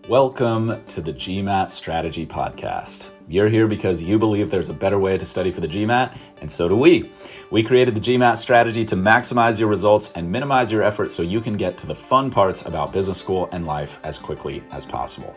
Welcome to the GMAT Strategy Podcast. You're here because you believe there's a better way to study for the GMAT, and so do we. We created the GMAT strategy to maximize your results and minimize your effort so you can get to the fun parts about business school and life as quickly as possible.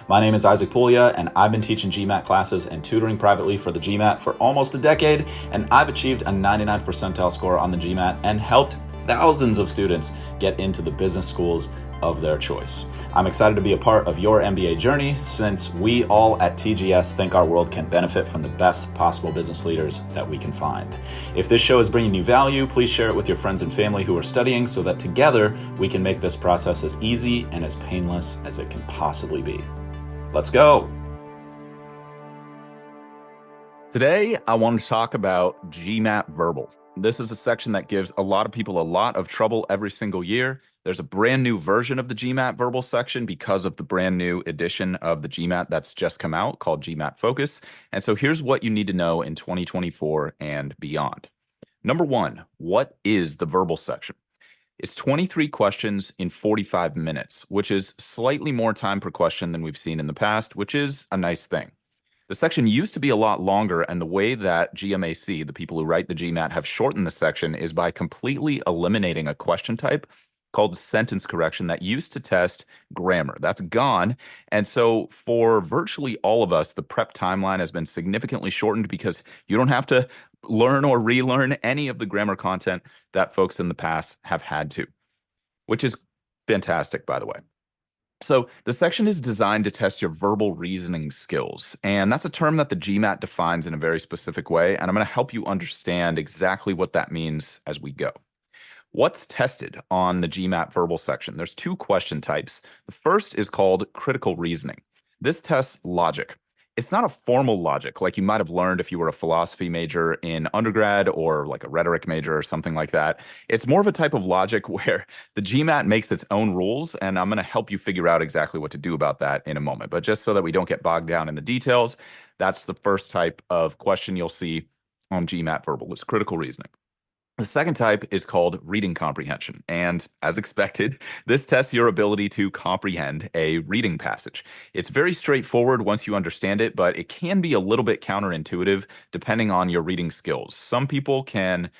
My name is Isaac Puglia, and I've been teaching GMAT classes and tutoring privately for the GMAT for almost a decade, and I've achieved a 99th percentile score on the GMAT and helped thousands of students get into the business schools of their choice. I'm excited to be a part of your MBA journey since we all at TGS think our world can benefit from the best possible business leaders that we can find. If this show is bringing you value, please share it with your friends and family who are studying so that together we can make this process as easy and as painless as it can possibly be. Let's go. Today, I want to talk about GMAT Verbal. This is a section that gives a lot of people a lot of trouble every single year. There's a brand new version of the GMAT Verbal section because of the brand new edition of the GMAT that's just come out called GMAT Focus. And so here's what you need to know in 2024 and beyond. Number one, what is the verbal section? It's 23 questions in 45 minutes, which is slightly more time per question than we've seen in the past, which is a nice thing. The section used to be a lot longer, and the way that GMAC, the people who write the GMAT, have shortened the section is by completely eliminating a question type called sentence correction that used to test grammar. That's gone. And so for virtually all of us, the prep timeline has been significantly shortened because you don't have to learn or relearn any of the grammar content that folks in the past have had to, which is fantastic, by the way. So the section is designed to test your verbal reasoning skills, and that's a term that the GMAT defines in a very specific way, and I'm going to help you understand exactly what that means as we go. What's tested on the GMAT verbal section? There's two question types. The first is called critical reasoning. This tests logic. It's not a formal logic like you might have learned if you were a philosophy major in undergrad or like a rhetoric major or something like that. It's more of a type of logic where the GMAT makes its own rules, and I'm going to help you figure out exactly what to do about that in a moment. But just so that we don't get bogged down in the details, that's the first type of question you'll see on GMAT verbal is critical reasoning. The second type is called reading comprehension. And as expected, this tests your ability to comprehend a reading passage. It's very straightforward once you understand it, but it can be a little bit counterintuitive depending on your reading skills. Some people can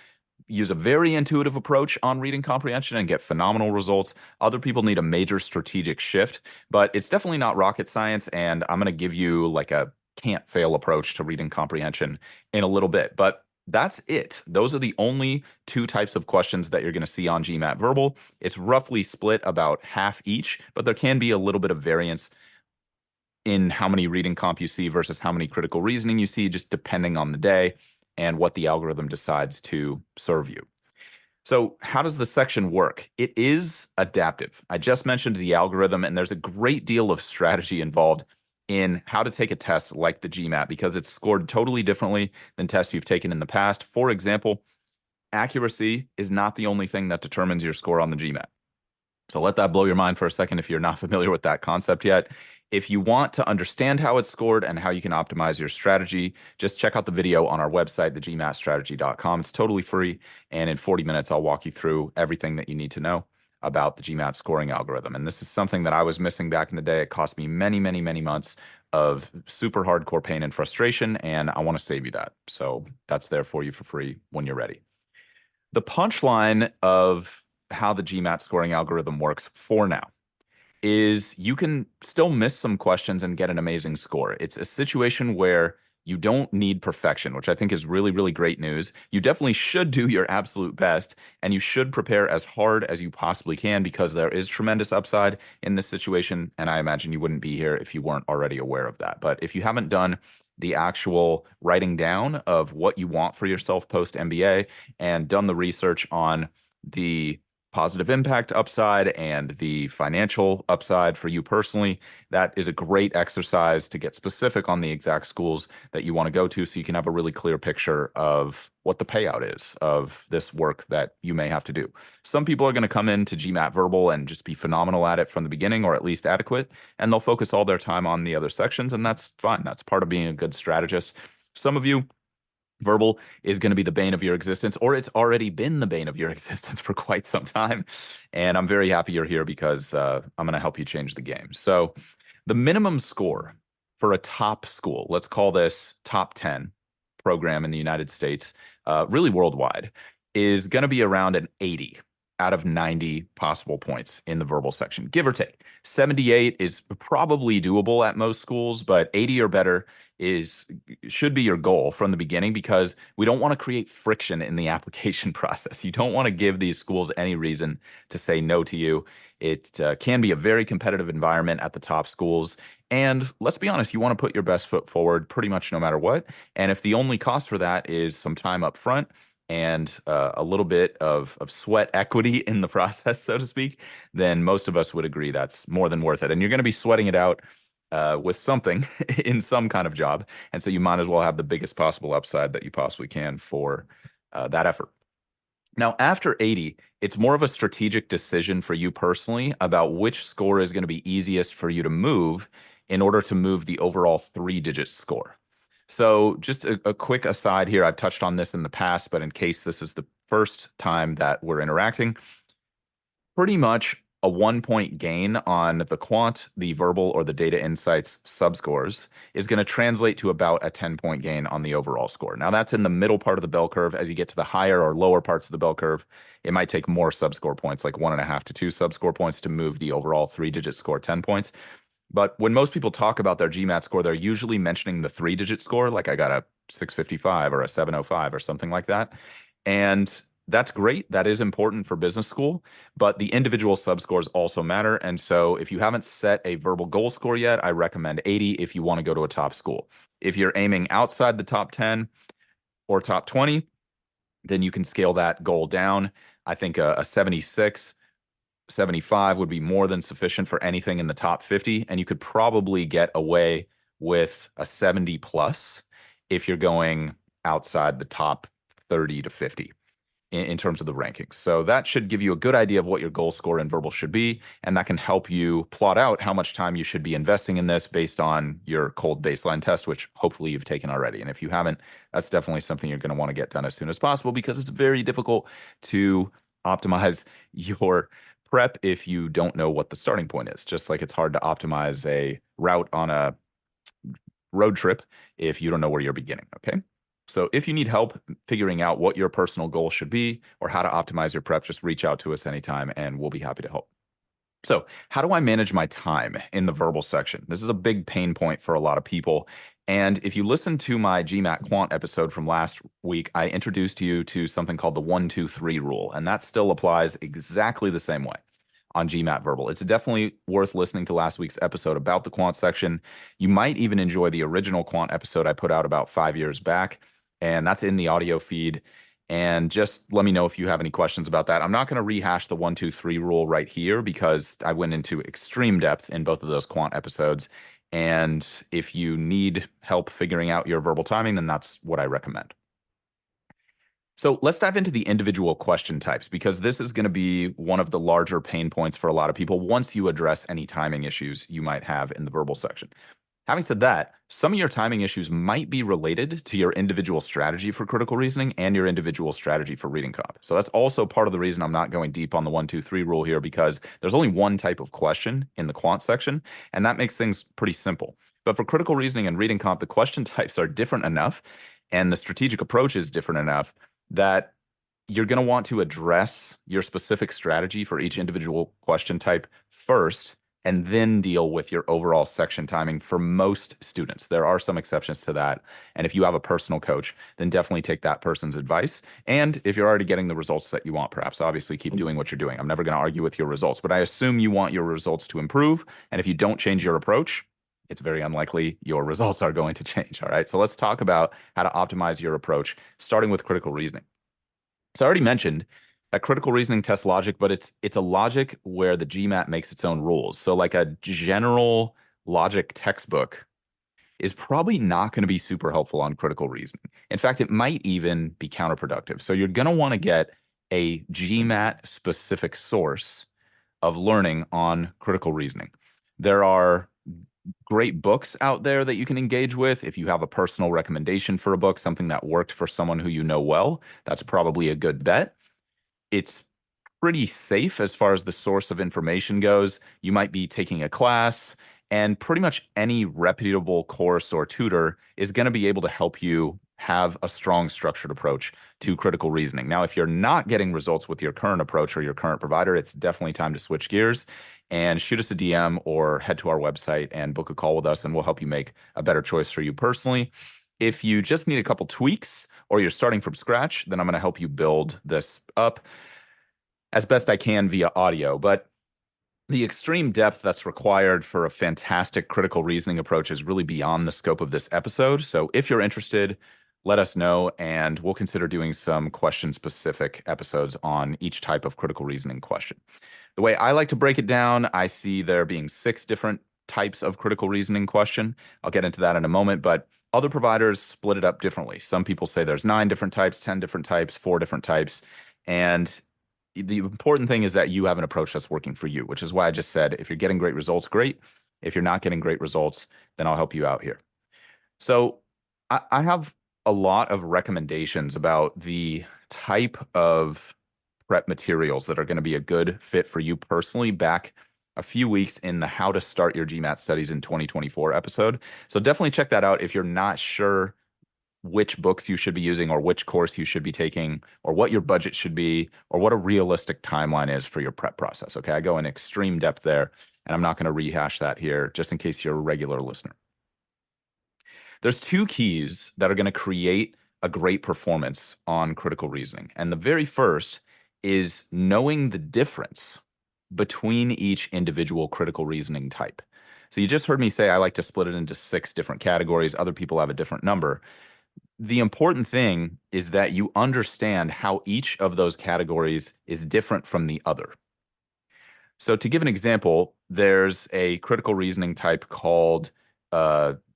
use a very intuitive approach on reading comprehension and get phenomenal results. Other people need a major strategic shift, but it's definitely not rocket science. And I'm going to give you like a can't fail approach to reading comprehension in a little bit. But that's it. Those are the only two types of questions that you're going to see on GMAT Verbal. It's roughly split about half each, but there can be a little bit of variance in how many reading comp you see versus how many critical reasoning you see, just depending on the day and what the algorithm decides to serve you. So how does the section work? It is adaptive. I just mentioned the algorithm, and there's a great deal of strategy involved in how to take a test like the GMAT because it's scored totally differently than tests you've taken in the past. For example, accuracy is not the only thing that determines your score on the GMAT. So let that blow your mind for a second if you're not familiar with that concept yet. If you want to understand how it's scored and how you can optimize your strategy, just check out the video on our website, thegmatstrategy.com. It's totally free, and in 40 minutes, I'll walk you through everything that you need to know about the GMAT scoring algorithm. And this is something that I was missing back in the day. It cost me many, many, many months of super hardcore pain and frustration, and I want to save you that. So that's there for you for free when you're ready. The punchline of how the GMAT scoring algorithm works for now is you can still miss some questions and get an amazing score. It's a situation where you don't need perfection, which I think is really, really great news. You definitely should do your absolute best, and you should prepare as hard as you possibly can because there is tremendous upside in this situation, and I imagine you wouldn't be here if you weren't already aware of that. But if you haven't done the actual writing down of what you want for yourself post-MBA and done the research on the positive impact upside and the financial upside for you personally, that is a great exercise to get specific on the exact schools that you want to go to so you can have a really clear picture of what the payout is of this work that you may have to do. Some people are going to come into GMAT Verbal and just be phenomenal at it from the beginning, or at least adequate, and they'll focus all their time on the other sections, and that's fine. That's part of being a good strategist. Some of you Verbal is going to be the bane of your existence, or it's already been the bane of your existence for quite some time. And I'm very happy you're here because I'm going to help you change the game. So, the minimum score for a top school, let's call this top 10 program in the United States, really worldwide, is going to be around an 80 out of 90 possible points in the verbal section, give or take. 78 is probably doable at most schools, but 80 or better is should be your goal from the beginning because we don't want to create friction in the application process. You don't want to give these schools any reason to say no to you. It can be a very competitive environment at the top schools. And let's be honest, you want to put your best foot forward pretty much no matter what. And if the only cost for that is some time up front and a little bit of sweat equity in the process, so to speak, then most of us would agree that's more than worth it. And you're going to be sweating it out with something in some kind of job. And so you might as well have the biggest possible upside that you possibly can for that effort. Now, after 80, it's more of a strategic decision for you personally about which score is going to be easiest for you to move in order to move the overall 3-digit score. So, just a quick aside here, I've touched on this in the past, but in case this is the first time that we're interacting, pretty much a 1 point gain on the quant, the verbal, or the data insights subscores is going to translate to about a 10 point gain on the overall score. Now, that's in the middle part of the bell curve. As you get to the higher or lower parts of the bell curve, it might take more subscore points, like 1.5 to 2 subscore points, to move the overall 3-digit score 10 points. But when most people talk about their GMAT score, they're usually mentioning the 3-digit score, like I got a 655 or a 705 or something like that. And that's great. That is important for business school, but the individual subscores also matter. And so if you haven't set a verbal goal score yet, I recommend 80 if you want to go to a top school. If you're aiming outside the top 10 or top 20, then you can scale that goal down. I think a 76, 75 would be more than sufficient for anything in the top 50. And you could probably get away with a 70 plus if you're going outside the top 30 to 50 in terms of the rankings. So that should give you a good idea of what your goal score in verbal should be. And that can help you plot out how much time you should be investing in this based on your cold baseline test, which hopefully you've taken already. And if you haven't, that's definitely something you're going to want to get done as soon as possible because it's very difficult to optimize your prep if you don't know what the starting point is. Just like it's hard to optimize a route on a road trip if you don't know where you're beginning. Okay. So if you need help figuring out what your personal goal should be or how to optimize your prep, just reach out to us anytime and we'll be happy to help. So, how do I manage my time in the verbal section? This is a big pain point for a lot of people. And if you listen to my GMAT Quant episode from last week, I introduced you to something called the 1-2-3 rule, and that still applies exactly the same way on GMAT Verbal. It's definitely worth listening to last week's episode about the quant section. You might even enjoy the original quant episode I put out about 5 years back, and that's in the audio feed. And just let me know if you have any questions about that. I'm not going to rehash the 1-2-3 rule right here because I went into extreme depth in both of those quant episodes. And if you need help figuring out your verbal timing, then that's what I recommend. So let's dive into the individual question types because this is going to be one of the larger pain points for a lot of people once you address any timing issues you might have in the verbal section. Having said that, some of your timing issues might be related to your individual strategy for critical reasoning and your individual strategy for reading comp. So that's also part of the reason I'm not going deep on the 1-2-3 rule here because there's only one type of question in the quant section, and that makes things pretty simple. But for critical reasoning and reading comp, the question types are different enough and the strategic approach is different enough that you're going to want to address your specific strategy for each individual question type first and then deal with your overall section timing for most students. There are some exceptions to that. And if you have a personal coach, then definitely take that person's advice. And if you're already getting the results that you want, perhaps obviously keep doing what you're doing. I'm never going to argue with your results, but I assume you want your results to improve. And if you don't change your approach, it's very unlikely your results are going to change. All right. So let's talk about how to optimize your approach, starting with critical reasoning. So I already mentioned that critical reasoning tests logic, but it's a logic where the GMAT makes its own rules. So like a general logic textbook is probably not going to be super helpful on critical reasoning. In fact, it might even be counterproductive. So you're going to want to get a GMAT specific source of learning on critical reasoning. There are great books out there that you can engage with. If you have a personal recommendation for a book, something that worked for someone who you know well, that's probably a good bet. It's pretty safe as far as the source of information goes. You might be taking a class, and pretty much any reputable course or tutor is going to be able to help you have a strong structured approach to critical reasoning. Now, if you're not getting results with your current approach or your current provider, it's definitely time to switch gears and shoot us a DM or head to our website and book a call with us, and we'll help you make a better choice for you personally. If you just need a couple tweaks or you're starting from scratch, then I'm going to help you build this up as best I can via audio. But the extreme depth that's required for a fantastic critical reasoning approach is really beyond the scope of this episode. So if you're interested, let us know, and we'll consider doing some question-specific episodes on each type of critical reasoning question. The way I like to break it down, I see there being 6 different types of critical reasoning question. I'll get into that in a moment, but other providers split it up differently. Some people say there's 9 different types, 10 different types, 4 different types, and the important thing is that you have an approach that's working for you, which is why I just said if you're getting great results, great. If you're not getting great results, then I'll help you out here. So I have a lot of recommendations about the type of prep materials that are going to be a good fit for you personally back a few weeks in the How to Start Your GMAT Studies in 2024 episode. So definitely check that out if you're not sure which books you should be using or which course you should be taking or what your budget should be or what a realistic timeline is for your prep process. Okay, I go in extreme depth there, and I'm not going to rehash that here just in case you're a regular listener. There's 2 keys that are going to create a great performance on critical reasoning. And the very first is knowing the difference between each individual critical reasoning type. So you just heard me say I like to split it into 6 different categories. Other people have a different number. The important thing is that you understand how each of those categories is different from the other. So to give an example, there's a critical reasoning type called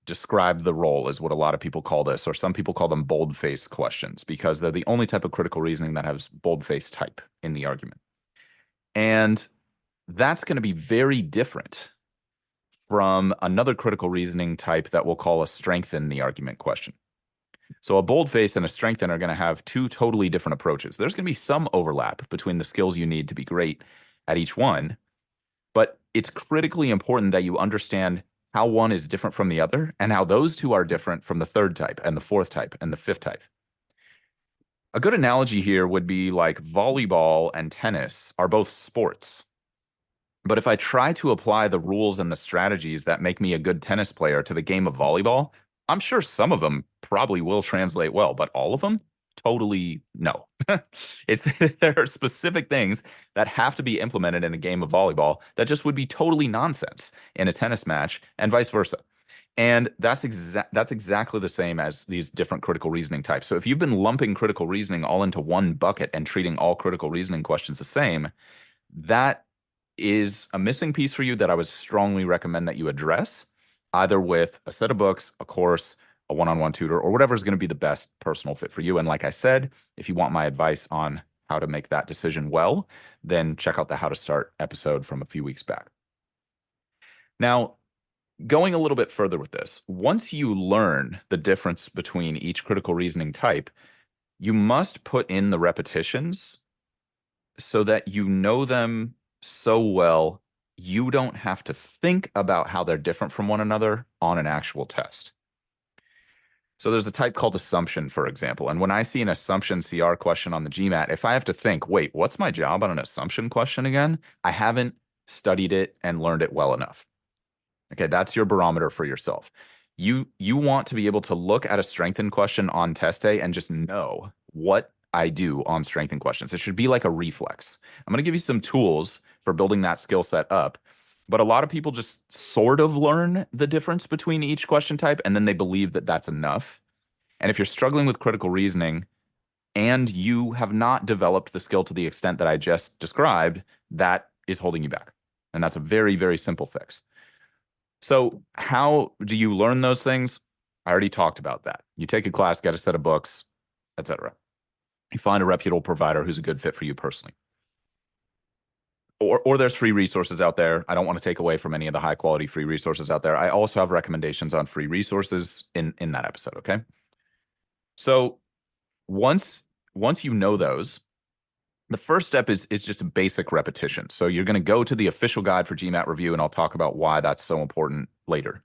describe the role is what a lot of people call this, or some people call them bold-face questions because they're the only type of critical reasoning that has bold-face type in the argument. And that's going to be very different from another critical reasoning type that we'll call a strengthen the argument question. So a boldface and a strengthen are going to have 2 totally different approaches. There's going to be some overlap between the skills you need to be great at each one, but it's critically important that you understand how one is different from the other and how those 2 are different from the 3rd type and the 4th type and the 5th type. A good analogy here would be like volleyball and tennis are both sports. But if I try to apply the rules and the strategies that make me a good tennis player to the game of volleyball, I'm sure some of them probably will translate well, but all of them? Totally no. It's there are specific things that have to be implemented in a game of volleyball that just would be totally nonsense in a tennis match and vice versa. And that's exactly the same as these different critical reasoning types. So if you've been lumping critical reasoning all into one bucket and treating all critical reasoning questions the same, that is a missing piece for you that I would strongly recommend that you address, either with a set of books, a course, a one-on-one tutor, or whatever is going to be the best personal fit for you. And like I said, if you want my advice on how to make that decision well, then check out the How to Start episode from a few weeks back. Now, going a little bit further with this, once you learn the difference between each critical reasoning type, you must put in the repetitions so that you know them so well you don't have to think about how they're different from one another on an actual test. So there's a type called assumption, for example. And when I see an assumption CR question on the GMAT, if I have to think, wait, what's my job on an assumption question again? I haven't studied it and learned it well enough. Okay, that's your barometer for yourself. You want to be able to look at a strengthened question on test day and just know what I do on strengthened questions. It should be like a reflex. I'm going to give you some tools for building that skill set up, but a lot of people just sort of learn the difference between each question type and then they believe that that's enough. And if you're struggling with critical reasoning and you have not developed the skill to the extent that I just described, that is holding you back. And that's a very, very simple fix. So how do you learn those things? I already talked about that. You take a class, get a set of books, etc. You find a reputable provider who's a good fit for you personally. or there's free resources out there. I don't want to take away from any of the high quality free resources out there. I also have recommendations on free resources in that episode, okay? So once you know those, the first step is just a basic repetition. So you're going to go to the official guide for GMAT review, and I'll talk about why that's so important later.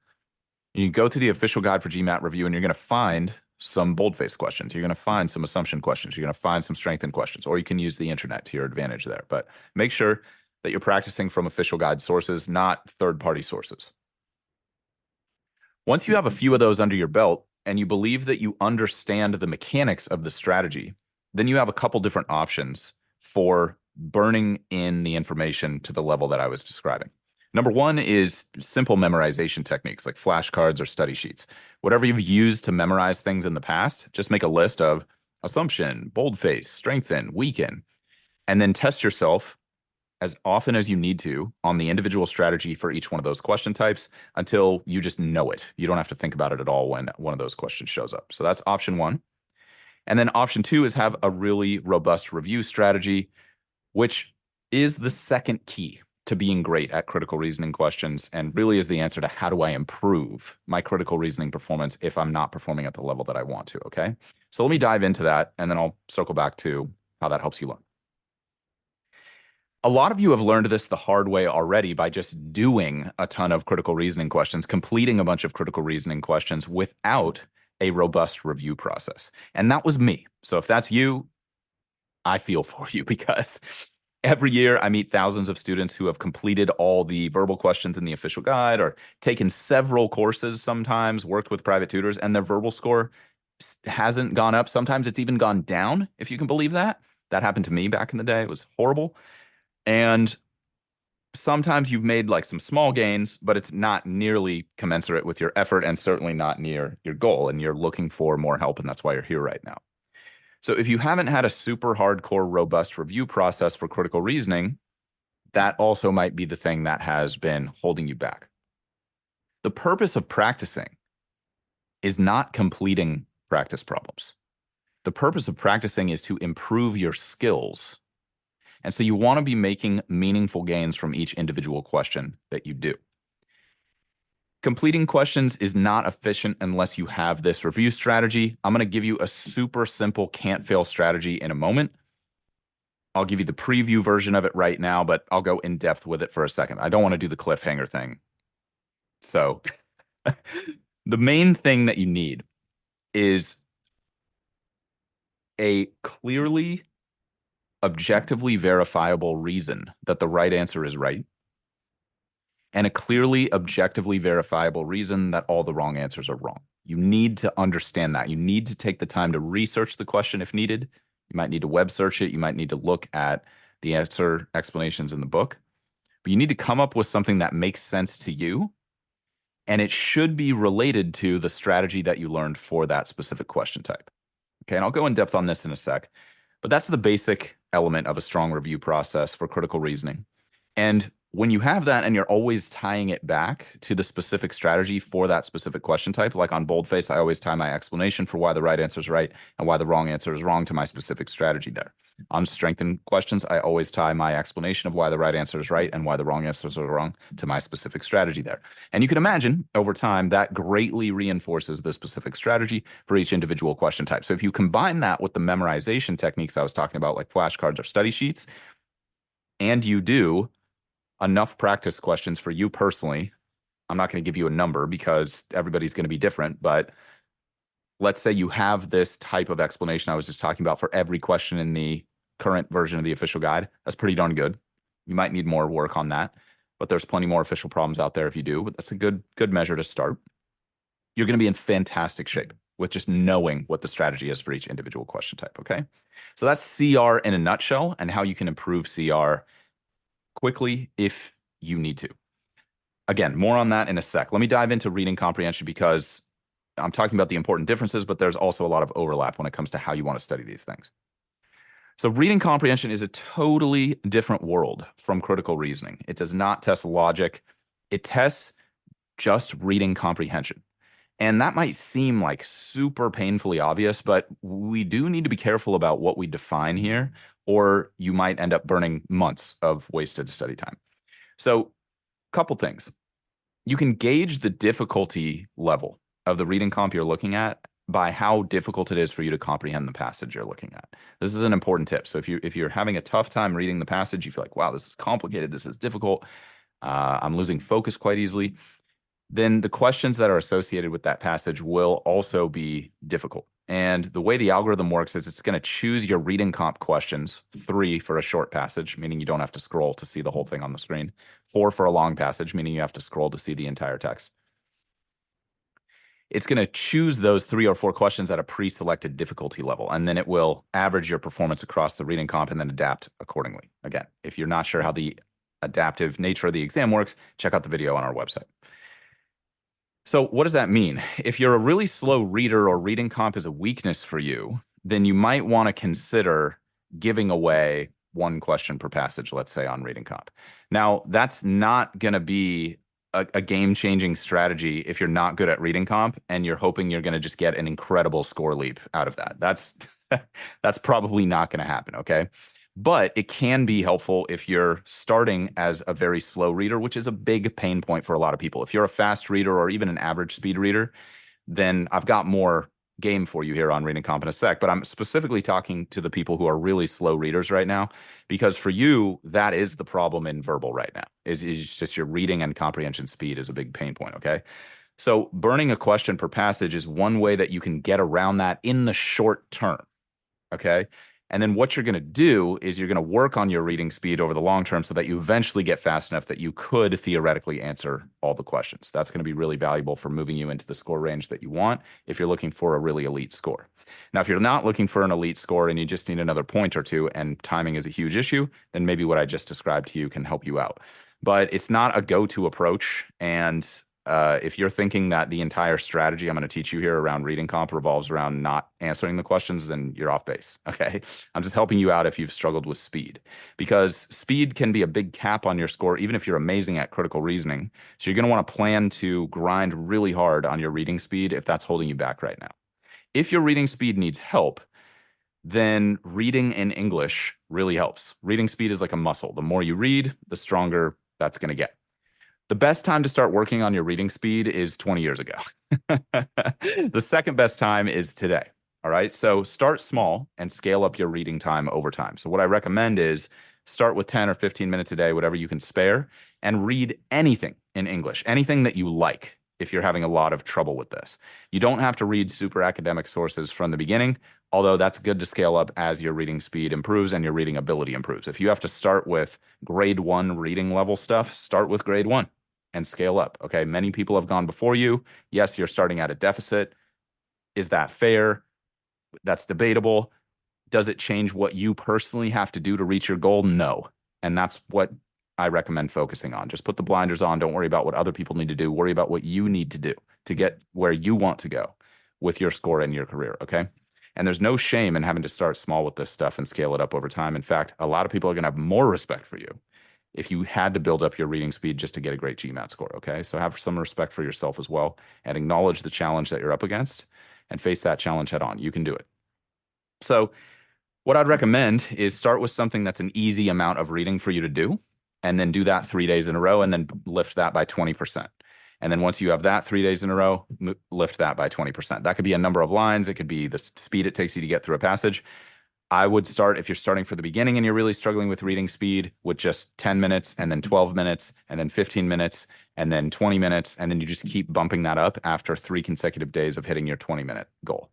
You go to the official guide for GMAT review, and you're going to find some boldface questions. You're going to find some assumption questions. You're going to find some strengthened questions, or you can use the internet to your advantage there. But make sure that you're practicing from official guide sources, not third-party sources. Once you have a few of those under your belt and you believe that you understand the mechanics of the strategy, then you have a couple different options for burning in the information to the level that I was describing. Number one is simple memorization techniques like flashcards or study sheets. Whatever you've used to memorize things in the past, just make a list of assumption, boldface, strengthen, weaken, and then test yourself as often as you need to on the individual strategy for each one of those question types until you just know it. You don't have to think about it at all when one of those questions shows up. So that's option one. And then option two is have a really robust review strategy, which is the second key to being great at critical reasoning questions and really is the answer to how do I improve my critical reasoning performance if I'm not performing at the level that I want to, okay? So let me dive into that and then I'll circle back to how that helps you learn. A lot of you have learned this the hard way already by just doing a ton of critical reasoning questions, completing a bunch of critical reasoning questions without a robust review process. And that was me. So if that's you, I feel for you because every year I meet thousands of students who have completed all the verbal questions in the official guide or taken several courses sometimes, worked with private tutors, and their verbal score hasn't gone up. Sometimes it's even gone down, if you can believe that. That happened to me back in the day. It was horrible. And sometimes you've made like some small gains, but it's not nearly commensurate with your effort and certainly not near your goal. And you're looking for more help. And that's why you're here right now. So if you haven't had a super hardcore, robust review process for critical reasoning, that also might be the thing that has been holding you back. The purpose of practicing is not completing practice problems. The purpose of practicing is to improve your skills. And so you want to be making meaningful gains from each individual question that you do. Completing questions is not efficient unless you have this review strategy. I'm going to give you a super simple can't fail strategy in a moment. I'll give you the preview version of it right now, but I'll go in depth with it for a second. I don't want to do the cliffhanger thing. So the main thing that you need is a clearly objectively verifiable reason that the right answer is right, and a clearly objectively verifiable reason that all the wrong answers are wrong. You need to understand that. You need to take the time to research the question if needed. You might need to web search it. You might need to look at the answer explanations in the book. But you need to come up with something that makes sense to you, and it should be related to the strategy that you learned for that specific question type. Okay, and I'll go in depth on this in a sec. But that's the basic element of a strong review process for critical reasoning. And when you have that and you're always tying it back to the specific strategy for that specific question type, like on boldface, I always tie my explanation for why the right answer is right and why the wrong answer is wrong to my specific strategy there. On strengthened questions, I always tie my explanation of why the right answer is right and why the wrong answers are wrong to my specific strategy there. And you can imagine over time that greatly reinforces the specific strategy for each individual question type. So if you combine that with the memorization techniques I was talking about, like flashcards or study sheets, and you do enough practice questions for you personally, I'm not going to give you a number because everybody's going to be different, but let's say you have this type of explanation I was just talking about for every question in the current version of the official guide. That's pretty darn good. You might need more work on that, but there's plenty more official problems out there if you do, but that's a good measure to start. You're going to be in fantastic shape with just knowing what the strategy is for each individual question type, okay? So that's CR in a nutshell and how you can improve CR quickly if you need to. Again, more on that in a sec. Let me dive into reading comprehension because I'm talking about the important differences, but there's also a lot of overlap when it comes to how you want to study these things. So reading comprehension is a totally different world from critical reasoning. It does not test logic. It tests just reading comprehension. And that might seem like super painfully obvious, but we do need to be careful about what we define here or you might end up burning months of wasted study time. So, couple things. You can gauge the difficulty level of the reading comp you're looking at by how difficult it is for you to comprehend the passage you're looking at. This is an important tip. So if you're having a tough time reading the passage, you feel like, wow, this is complicated, this is difficult, I'm losing focus quite easily, then the questions that are associated with that passage will also be difficult. And the way the algorithm works is it's going to choose your reading comp questions, 3 for a short passage, meaning you don't have to scroll to see the whole thing on the screen, 4 for a long passage, meaning you have to scroll to see the entire text. It's going to choose those 3 or 4 questions at a pre-selected difficulty level, and then it will average your performance across the reading comp and then adapt accordingly. Again, if you're not sure how the adaptive nature of the exam works, check out the video on our website. So what does that mean? If you're a really slow reader or reading comp is a weakness for you, then you might want to consider giving away 1 question per passage, let's say on reading comp. Now, that's not going to be a game-changing strategy if you're not good at reading comp and you're hoping you're going to just get an incredible score leap out of that. That's probably not going to happen, okay? But it can be helpful if you're starting as a very slow reader, which is a big pain point for a lot of people. If you're a fast reader or even an average speed reader, then I've got more game for you here on reading comp in a sec. But I'm specifically talking to the people who are really slow readers right now, because for you, that is the problem in verbal right now, is just your reading and comprehension speed is a big pain point, okay? So burning a question per passage is one way that you can get around that in the short term, okay? And then what you're going to do is you're going to work on your reading speed over the long term so that you eventually get fast enough that you could theoretically answer all the questions. That's going to be really valuable for moving you into the score range that you want if you're looking for a really elite score. Now, if you're not looking for an elite score and you just need another point or two and timing is a huge issue, then maybe what I just described to you can help you out. But it's not a go-to approach. And if you're thinking that the entire strategy I'm going to teach you here around reading comp revolves around not answering the questions, then you're off base. Okay. I'm just helping you out if you've struggled with speed, because speed can be a big cap on your score, even if you're amazing at critical reasoning. So you're going to want to plan to grind really hard on your reading speed if that's holding you back right now. If your reading speed needs help, then reading in English really helps. Reading speed is like a muscle. The more you read, the stronger that's going to get. The best time to start working on your reading speed is 20 years ago. The second best time is today. All right. So start small and scale up your reading time over time. So what I recommend is start with 10 or 15 minutes a day, whatever you can spare, and read anything in English, anything that you like if you're having a lot of trouble with this. You don't have to read super academic sources from the beginning, although that's good to scale up as your reading speed improves and your reading ability improves. If you have to start with grade 1 reading level stuff, start with grade 1 and scale up. Okay. Many people have gone before you. Yes, you're starting at a deficit. Is that fair? That's debatable. Does it change what you personally have to do to reach your goal? No. And that's what I recommend focusing on. Just put the blinders on. Don't worry about what other people need to do. Worry about what you need to do to get where you want to go with your score and your career. Okay. And there's no shame in having to start small with this stuff and scale it up over time. In fact, a lot of people are going to have more respect for you if you had to build up your reading speed just to get a great GMAT score, okay? So have some respect for yourself as well and acknowledge the challenge that you're up against and face that challenge head on. You can do it. So what I'd recommend is start with something that's an easy amount of reading for you to do, and then do that 3 days in a row, and then lift that by 20%. And then once you have that 3 days in a row, lift that by 20%. That could be a number of lines. It could be the speed it takes you to get through a passage. I would start, if you're starting for the beginning and you're really struggling with reading speed, with just 10 minutes and then 12 minutes and then 15 minutes and then 20 minutes. And then you just keep bumping that up after 3 consecutive days of hitting your 20-minute goal.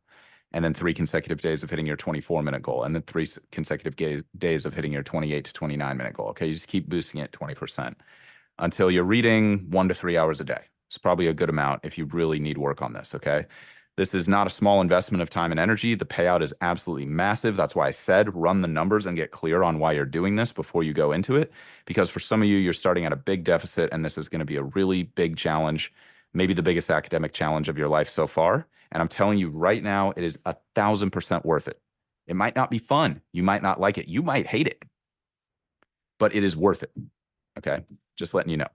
And then 3 consecutive days of hitting your 24-minute goal. And then 3 consecutive days of hitting your 28 to 29-minute goal. Okay, you just keep boosting it 20% until you're reading 1 to 3 hours a day. It's probably a good amount if you really need work on this, okay? This is not a small investment of time and energy. The payout is absolutely massive. That's why I said run the numbers and get clear on why you're doing this before you go into it. Because for some of you, you're starting at a big deficit, and this is going to be a really big challenge, maybe the biggest academic challenge of your life so far. And I'm telling you right now, it is 1,000% worth it. It might not be fun. You might not like it. You might hate it, but it is worth it. Okay. Just letting you know.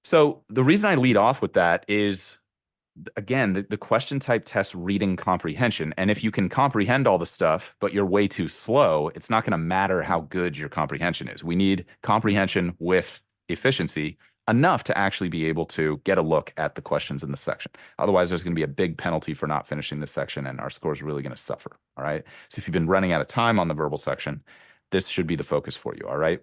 So the reason I lead off with that is Again, the question type tests reading comprehension. And if you can comprehend all the stuff, but you're way too slow, it's not going to matter how good your comprehension is. We need comprehension with efficiency enough to actually be able to get a look at the questions in the section. Otherwise, there's going to be a big penalty for not finishing this section, and our score is really going to suffer. All right. So if you've been running out of time on the verbal section, this should be the focus for you. All right.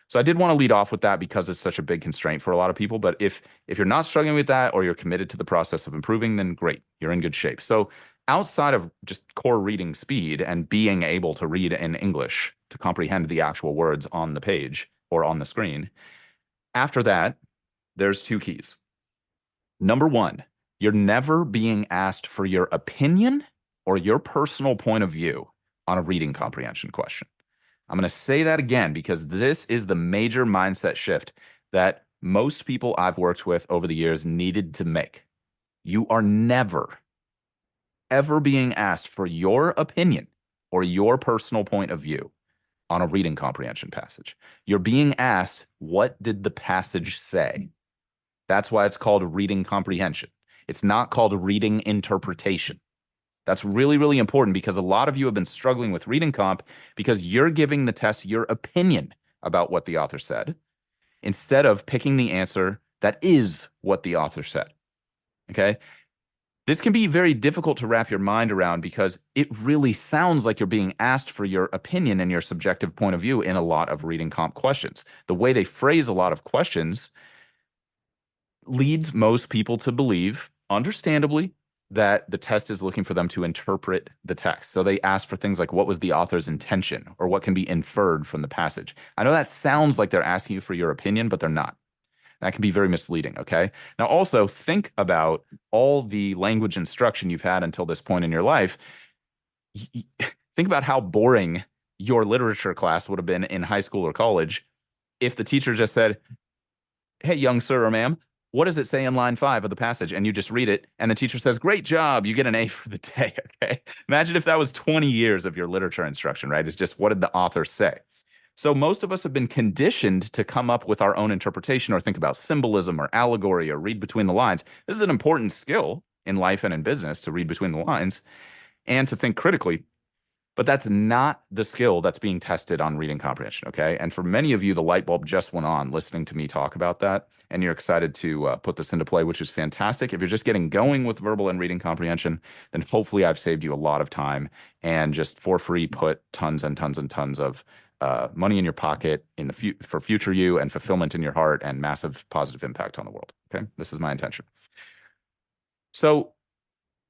So I did want to lead off with that because it's such a big constraint for a lot of people. But if you're not struggling with that or you're committed to the process of improving, then great, you're in good shape. So outside of just core reading speed and being able to read in English to comprehend the actual words on the page or on the screen, after that, there's two keys. Number one, you're never being asked for your opinion or your personal point of view on a reading comprehension question. I'm going to say that again because this is the major mindset shift that most people I've worked with over the years needed to make. You are never, ever being asked for your opinion or your personal point of view on a reading comprehension passage. You're being asked, what did the passage say? That's why it's called reading comprehension. It's not called reading interpretation. That's really, really important because a lot of you have been struggling with reading comp because you're giving the test your opinion about what the author said instead of picking the answer that is what the author said. Okay? This can be very difficult to wrap your mind around because it really sounds like you're being asked for your opinion and your subjective point of view in a lot of reading comp questions. The way they phrase a lot of questions leads most people to believe, understandably, that the test is looking for them to interpret the text. So they ask for things like what was the author's intention or what can be inferred from the passage. I know that sounds like they're asking you for your opinion, but they're not. That can be very misleading, okay? Now, also think about all the language instruction you've had until this point in your life. Think about how boring your literature class would have been in high school or college if the teacher just said, hey, young sir or ma'am, what does it say in line 5 of the passage? And you just read it, and the teacher says, great job, you get an A for the day, okay? Imagine if that was 20 years of your literature instruction, right? It's just, what did the author say? So most of us have been conditioned to come up with our own interpretation or think about symbolism or allegory or read between the lines. This is an important skill in life and in business to read between the lines and to think critically. But that's not the skill that's being tested on reading comprehension, okay? And for many of you, the light bulb just went on listening to me talk about that, and you're excited to put this into play, which is fantastic. If you're just getting going with verbal and reading comprehension, then hopefully I've saved you a lot of time and just for free put tons and tons and tons of money in your pocket in the for future you and fulfillment in your heart and massive positive impact on the world, okay? This is my intention. So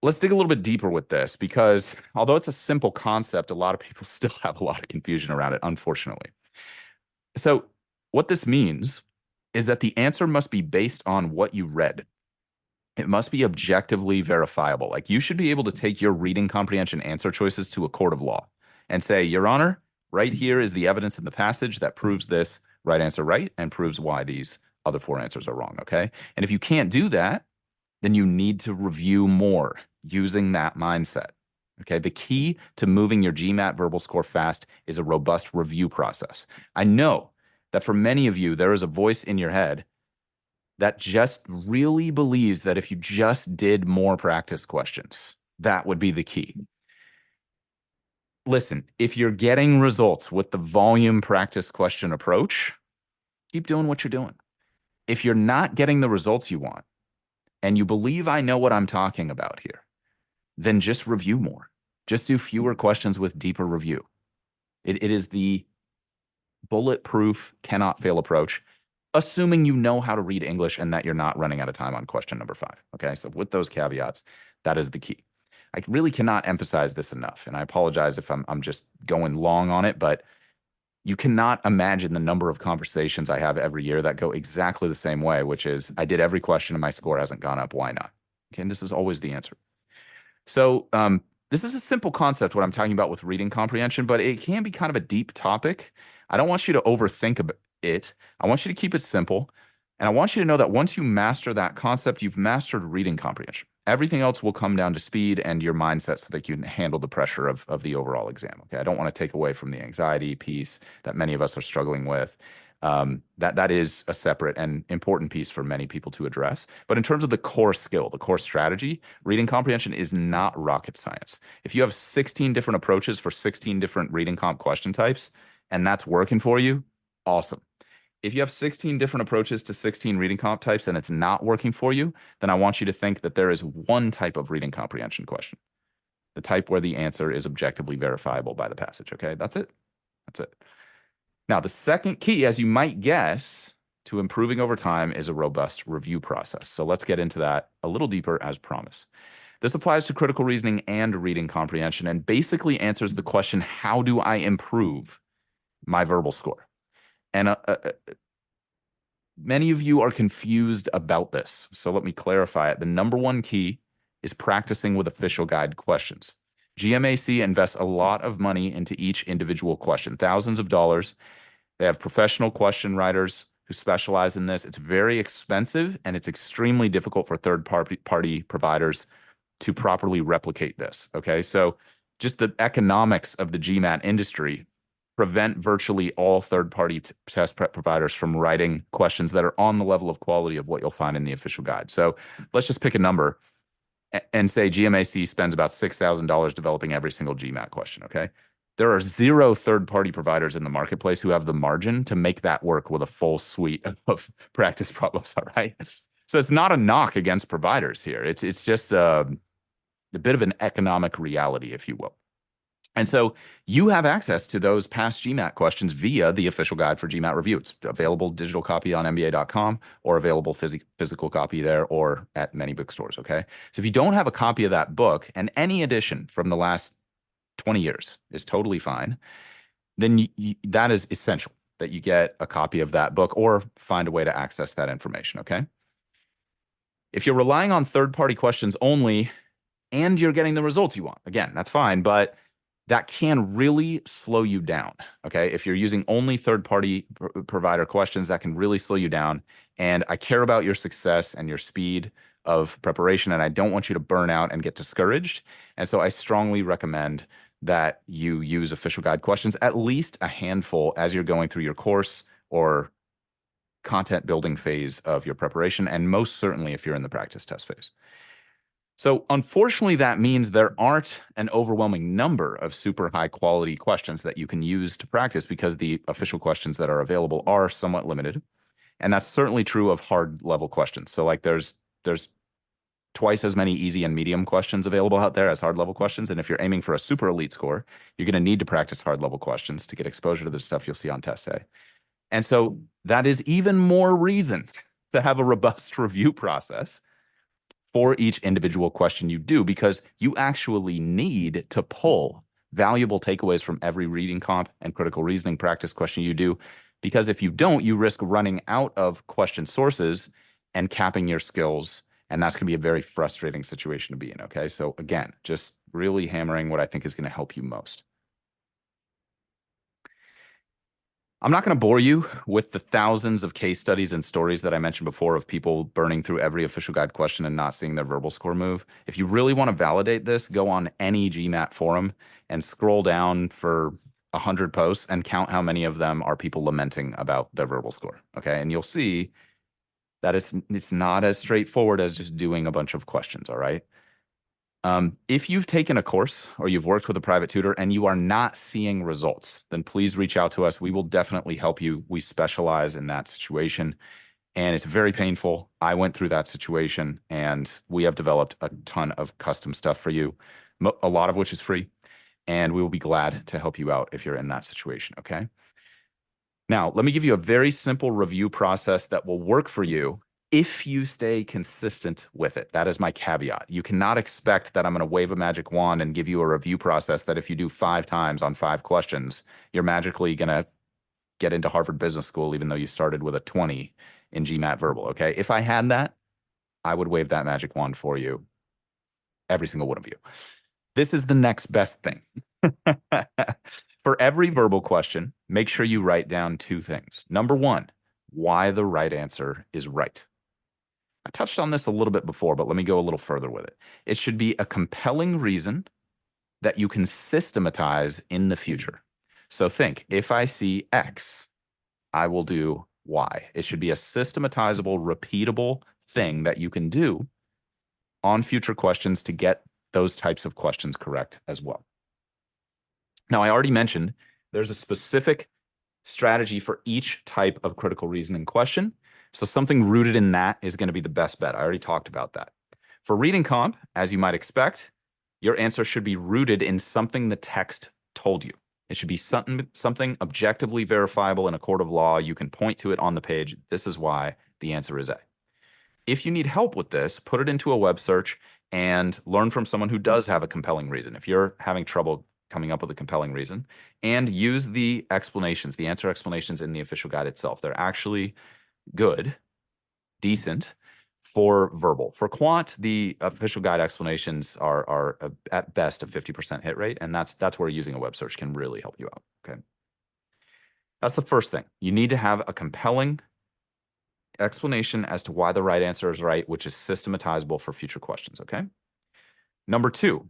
let's dig a little bit deeper with this because although it's a simple concept, a lot of people still have a lot of confusion around it, unfortunately. So what this means is that the answer must be based on what you read. It must be objectively verifiable. Like you should be able to take your reading comprehension answer choices to a court of law and say, Your Honor, right here is the evidence in the passage that proves this right answer right and proves why these other 4 answers are wrong, okay? And if you can't do that, then you need to review more using that mindset. Okay. The key to moving your GMAT verbal score fast is a robust review process. I know that for many of you, there is a voice in your head that just really believes that if you just did more practice questions, that would be the key. Listen, if you're getting results with the volume practice question approach, keep doing what you're doing. If you're not getting the results you want, and you believe I know what I'm talking about here, then just review more. Just do fewer questions with deeper review. It is the bulletproof, cannot fail approach, assuming you know how to read English and that you're not running out of time on question number 5. Okay, so with those caveats, that is the key. I really cannot emphasize this enough, and I apologize if I'm just going long on it, but you cannot imagine the number of conversations I have every year that go exactly the same way, which is I did every question and my score hasn't gone up. Why not? Okay, and this is always the answer. So this is a simple concept, what I'm talking about with reading comprehension, but it can be kind of a deep topic. I don't want you to overthink it. I want you to keep it simple. And I want you to know that once you master that concept, you've mastered reading comprehension. Everything else will come down to speed and your mindset so that you can handle the pressure of the overall exam. Okay, I don't want to take away from the anxiety piece that many of us are struggling with. That is a separate and important piece for many people to address. But in terms of the core skill, the core strategy, reading comprehension is not rocket science. If you have 16 different approaches for 16 different reading comp question types, and that's working for you, awesome. If you have 16 different approaches to 16 reading comp types and it's not working for you, then I want you to think that there is one type of reading comprehension question, the type where the answer is objectively verifiable by the passage. Okay, that's it. That's it. Now, the second key, as you might guess, to improving over time is a robust review process. So let's get into that a little deeper as promised. This applies to critical reasoning and reading comprehension and basically answers the question, how do I improve my verbal score? And many of you are confused about this. So let me clarify it. The number one key is practicing with official guide questions. GMAC invests a lot of money into each individual question, thousands of dollars. They have professional question writers who specialize in this. It's very expensive and it's extremely difficult for third-party providers to properly replicate this. Okay, so just the economics of the GMAT industry prevent virtually all third-party test prep providers from writing questions that are on the level of quality of what you'll find in the official guide. So let's just pick a number and say GMAC spends about $6,000 developing every single GMAT question, okay? There are 0 third-party providers in the marketplace who have the margin to make that work with a full suite of practice problems, all right? So it's not a knock against providers here. It's just a bit of an economic reality, if you will. And so you have access to those past GMAT questions via the official guide for GMAT review. It's available digital copy on MBA.com or available physical copy there or at many bookstores, okay? So if you don't have a copy of that book, and any edition from the last 20 years is totally fine, then that is essential that you get a copy of that book or find a way to access that information, okay? If you're relying on third-party questions only and you're getting the results you want, again, that's fine, but that can really slow you down, okay? If you're using only third-party provider questions, that can really slow you down. And I care about your success and your speed of preparation, and I don't want you to burn out and get discouraged. And so I strongly recommend that you use official guide questions, at least a handful as you're going through your course or content building phase of your preparation, and most certainly if you're in the practice test phase. So unfortunately, that means there aren't an overwhelming number of super high quality questions that you can use to practice because the official questions that are available are somewhat limited. And that's certainly true of hard level questions. So like there's twice as many easy and medium questions available out there as hard level questions. And if you're aiming for a super elite score, you're going to need to practice hard level questions to get exposure to the stuff you'll see on test day. And so that is even more reason to have a robust review process for each individual question you do, because you actually need to pull valuable takeaways from every reading comp and critical reasoning practice question you do. Because if you don't, you risk running out of question sources and capping your skills. And that's going to be a very frustrating situation to be in. Okay. So again, just really hammering what I think is going to help you most. I'm not going to bore you with the thousands of case studies and stories that I mentioned before of people burning through every official guide question and not seeing their verbal score move. If you really want to validate this, go on any GMAT forum and scroll down for 100 posts and count how many of them are people lamenting about their verbal score. Okay. And you'll see that it's not as straightforward as just doing a bunch of questions. All right. If you've taken a course or you've worked with a private tutor and you are not seeing results, then please reach out to us. We will definitely help you. We specialize in that situation, and it's very painful. I went through that situation, and we have developed a ton of custom stuff for you, a lot of which is free, and we will be glad to help you out if you're in that situation, okay? Now, let me give you a very simple review process that will work for you if you stay consistent with it. That is my caveat. You cannot expect that I'm going to wave a magic wand and give you a review process that if you do 5 times on 5 questions, you're magically going to get into Harvard Business School, even though you started with a 20 in GMAT verbal, okay? If I had that, I would wave that magic wand for you, every single one of you. This is the next best thing. For every verbal question, make sure you write down 2 things. Number 1, why the right answer is right. I touched on this a little bit before, but let me go a little further with it. It should be a compelling reason that you can systematize in the future. So think, if I see X, I will do Y. It should be a systematizable, repeatable thing that you can do on future questions to get those types of questions correct as well. Now, I already mentioned there's a specific strategy for each type of critical reasoning question. So something rooted in that is going to be the best bet. I already talked about that. For reading comp, as you might expect, your answer should be rooted in something the text told you. It should be something objectively verifiable in a court of law. You can point to it on the page. This is why the answer is A. If you need help with this, put it into a web search and learn from someone who does have a compelling reason. If you're having trouble coming up with a compelling reason, and use the explanations, the answer explanations in the official guide itself. They're actually good, decent for verbal. For quant, the official guide explanations are at best a 50% hit rate, and that's where using a web search can really help you out. Okay, that's the first thing. You need to have a compelling explanation as to why the right answer is right, which is systematizable for future questions. Okay. Number two,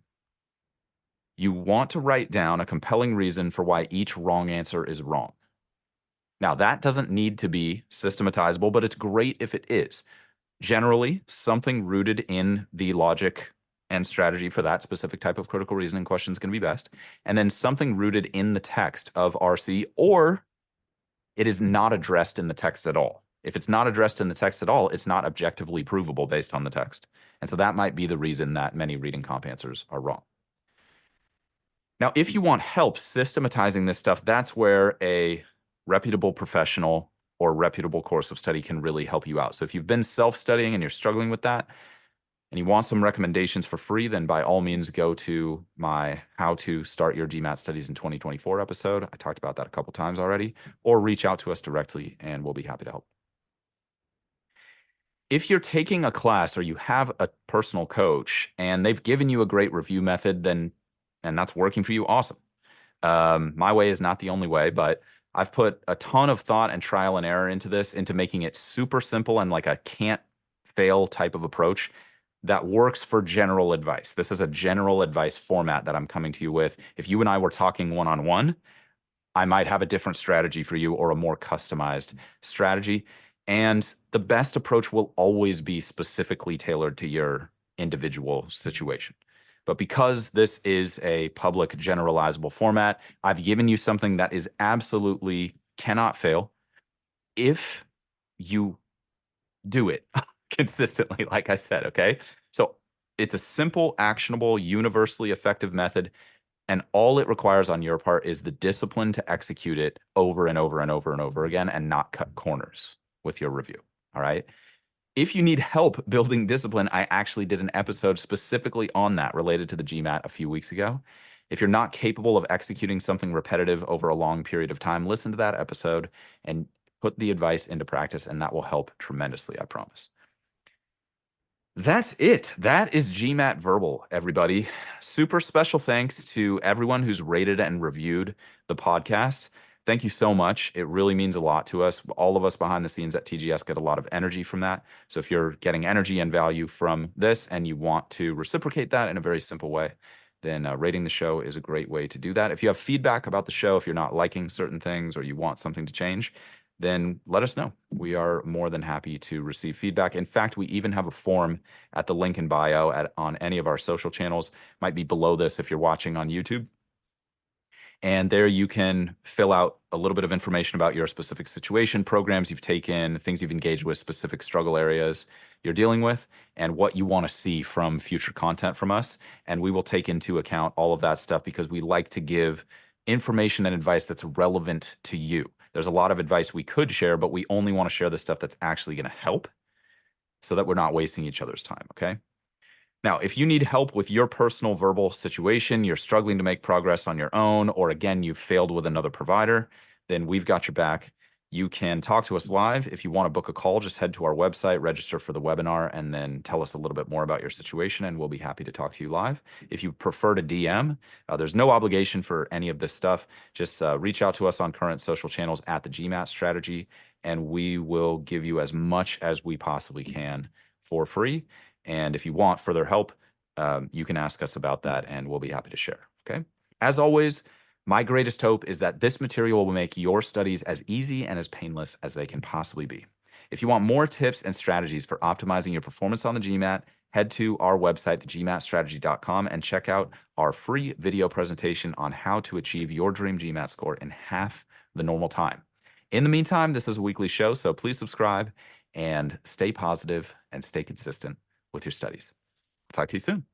you want to write down a compelling reason for why each wrong answer is wrong. Now, that doesn't need to be systematizable, but it's great if it is. Generally, something rooted in the logic and strategy for that specific type of critical reasoning question is going to be best. And then something rooted in the text of RC, or it is not addressed in the text at all. If it's not addressed in the text at all, it's not objectively provable based on the text. And so that might be the reason that many reading comp answers are wrong. Now, if you want help systematizing this stuff, that's where a reputable professional or reputable course of study can really help you out. So if you've been self-studying and you're struggling with that, and you want some recommendations for free, then by all means go to my How to Start Your GMAT Studies in 2024 episode. I talked about that a couple times already, or reach out to us directly and we'll be happy to help. If you're taking a class or you have a personal coach and they've given you a great review method, then and that's working for you, awesome. My way is not the only way, but I've put a ton of thought and trial and error into this, into making it super simple and like a can't fail type of approach that works for general advice. This is a general advice format that I'm coming to you with. If you and I were talking one-on-one, I might have a different strategy for you or a more customized strategy. And the best approach will always be specifically tailored to your individual situation. But because this is a public generalizable format, I've given you something that is absolutely cannot fail if you do it consistently, like I said, okay? So it's a simple, actionable, universally effective method. And all it requires on your part is the discipline to execute it over and over and over and over again and not cut corners with your review. All right. If you need help building discipline, I actually did an episode specifically on that related to the GMAT a few weeks ago. If you're not capable of executing something repetitive over a long period of time, listen to that episode and put the advice into practice, and that will help tremendously, I promise. That's it. That is GMAT Verbal, everybody. Super special thanks to everyone who's rated and reviewed the podcast. Thank you so much. It really means a lot to us. All of us behind the scenes at TGS get a lot of energy from that. So if you're getting energy and value from this and you want to reciprocate that in a very simple way, then rating the show is a great way to do that. If you have feedback about the show, if you're not liking certain things or you want something to change, then let us know. We are more than happy to receive feedback. In fact, we even have a form at the link in bio on any of our social channels. Might be below this if you're watching on YouTube. And there you can fill out a little bit of information about your specific situation, programs you've taken, things you've engaged with, specific struggle areas you're dealing with, and what you want to see from future content from us. And we will take into account all of that stuff because we like to give information and advice that's relevant to you. There's a lot of advice we could share, but we only want to share the stuff that's actually going to help so that we're not wasting each other's time, okay? Now, if you need help with your personal verbal situation, you're struggling to make progress on your own, or again, you've failed with another provider, then we've got your back. You can talk to us live. If you want to book a call, just head to our website, register for the webinar, and then tell us a little bit more about your situation, and we'll be happy to talk to you live. If you prefer to DM, there's no obligation for any of this stuff. Just reach out to us on current social channels at the GMAT strategy, and we will give you as much as we possibly can for free. And if you want further help, you can ask us about that, and we'll be happy to share. Okay. As always, My greatest hope is that this material will make your studies as easy and as painless as they can possibly be. If you want more tips and strategies for optimizing your performance on the GMAT, head to our website, thegmatstrategy.com, and check out our free video presentation on how to achieve your dream GMAT score in half the normal time. In the meantime, this is a weekly show, so please subscribe and stay positive and stay consistent with your studies. Talk to you soon.